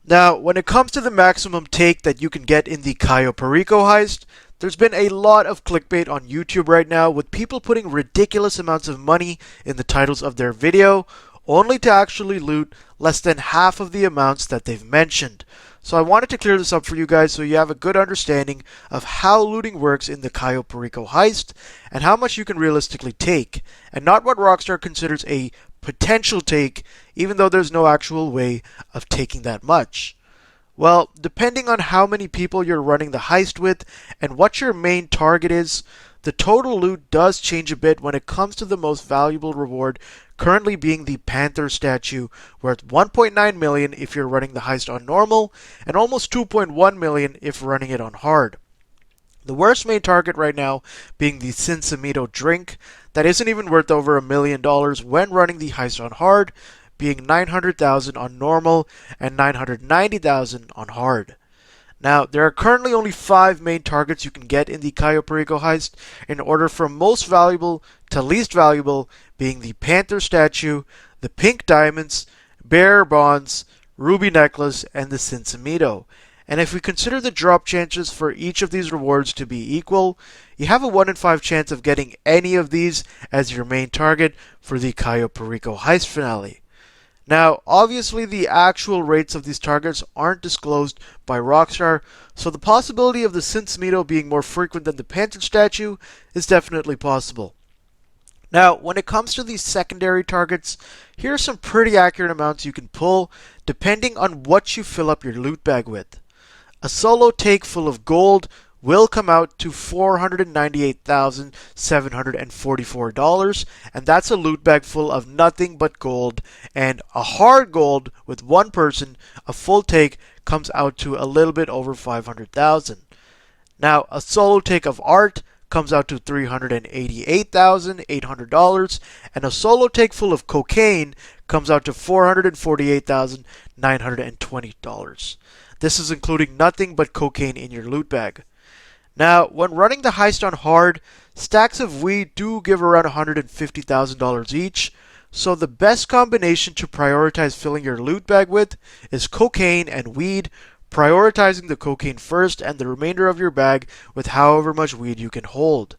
Now, when it comes to the maximum take that you can get in the Cayo Perico heist, there's been a lot of clickbait on YouTube right now with people putting ridiculous amounts of money in the titles of their video, only to actually loot less than half of the amounts that they've mentioned. So I wanted to clear this up for you guys so you have a good understanding of how looting works in the Cayo Perico heist and how much you can realistically take, and not what Rockstar considers a potential take, even though there's no actual way of taking that much. Well, depending on how many people you're running the heist with and what your main target is, the total loot does change a bit when it comes to the most valuable reward, currently being the Panther statue, worth 1.9 million if you're running the heist on normal, and almost 2.1 million if running it on hard. The worst main target right now being the Cincimito drink, that isn't even worth over $1 million when running the heist on hard, being 900,000 on normal and 990,000 on hard. Now, there are currently only 5 main targets you can get in the Cayo Perico heist in order from most valuable to least valuable, being the Panther statue, the pink diamonds, bearer bonds, ruby necklace, and the Cincimito. And if we consider the drop chances for each of these rewards to be equal, you have a 1 in 5 chance of getting any of these as your main target for the Cayo Perico heist finale. Now, obviously the actual rates of these targets aren't disclosed by Rockstar, so the possibility of the Cincimito being more frequent than the Panther statue is definitely possible. Now, when it comes to these secondary targets, here are some pretty accurate amounts you can pull depending on what you fill up your loot bag with. A solo take full of gold will come out to $498,744, and that's a loot bag full of nothing but gold. And a hard gold with one person, a full take, comes out to a little bit over 500,000. Now, a solo take of art comes out to $388,800, and a solo take full of cocaine comes out to $448,920. This is including nothing but cocaine in your loot bag. Now, when running the heist on hard, stacks of weed do give around $150,000 each, so the best combination to prioritize filling your loot bag with is cocaine and weed, prioritizing the cocaine first and the remainder of your bag with however much weed you can hold.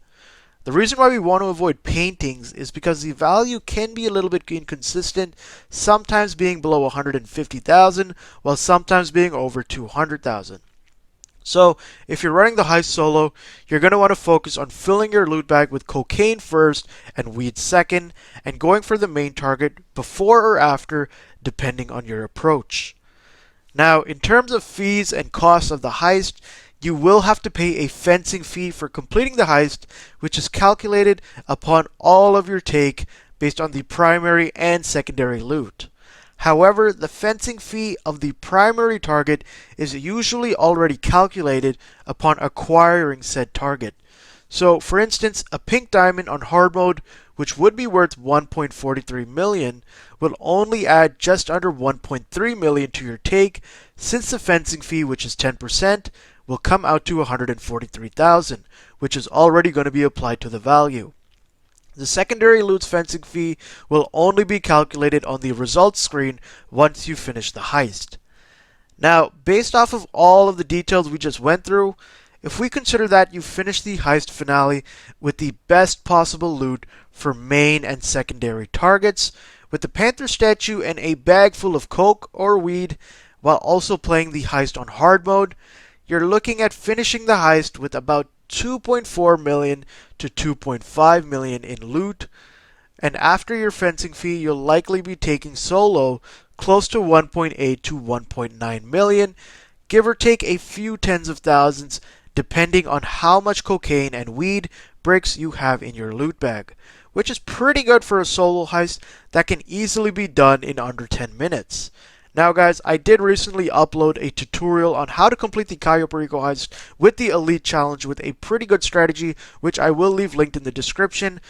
The reason why we want to avoid paintings is because the value can be a little bit inconsistent, sometimes being below 150,000 while sometimes being over 200,000. So, if you're running the heist solo, you're going to want to focus on filling your loot bag with cocaine first and weed second, and going for the main target before or after, depending on your approach. Now, in terms of fees and costs of the heist, you will have to pay a fencing fee for completing the heist, which is calculated upon all of your take based on the primary and secondary loot. However, the fencing fee of the primary target is usually already calculated upon acquiring said target. So, for instance, a pink diamond on hard mode, which would be worth 1.43 million, will only add just under 1.3 million to your take, since the fencing fee, which is 10%, will come out to 143,000, which is already going to be applied to the value. The secondary loot's fencing fee will only be calculated on the results screen once you finish the heist. Now, based off of all of the details we just went through, if we consider that you finished the heist finale with the best possible loot for main and secondary targets, with the Panther statue and a bag full of coke or weed, while also playing the heist on hard mode, you're looking at finishing the heist with about 2.4 million to 2.5 million in loot, and after your fencing fee, you'll likely be taking solo close to 1.8 to 1.9 million, give or take a few tens of thousands, depending on how much cocaine and weed bricks you have in your loot bag, which is pretty good for a solo heist that can easily be done in under 10 minutes. Now guys, I did recently upload a tutorial on how to complete the Cayo Perico heist with the Elite Challenge with a pretty good strategy, which I will leave linked in the description.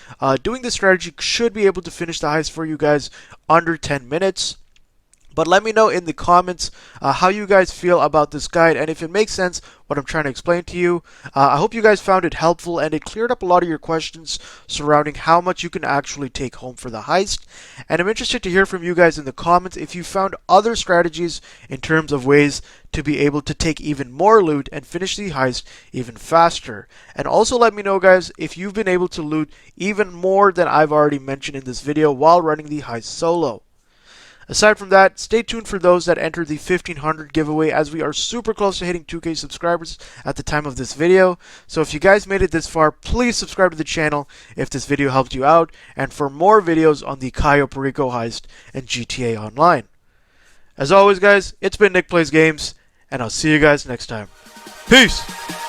Doing this strategy should be able to finish the heist for you guys under 10 minutes. But let me know in the comments how you guys feel about this guide and if it makes sense what I'm trying to explain to you. I hope you guys found it helpful and it cleared up a lot of your questions surrounding how much you can actually take home for the heist. And I'm interested to hear from you guys in the comments if you found other strategies in terms of ways to be able to take even more loot and finish the heist even faster. And also let me know, guys, if you've been able to loot even more than I've already mentioned in this video while running the heist solo. Aside from that, stay tuned for those that enter the 1500 giveaway as we are super close to hitting 2K subscribers at the time of this video. So if you guys made it this far, please subscribe to the channel if this video helped you out and for more videos on the Cayo Perico Heist and GTA Online. As always, guys, it's been Nick Plays Games and I'll see you guys next time. Peace!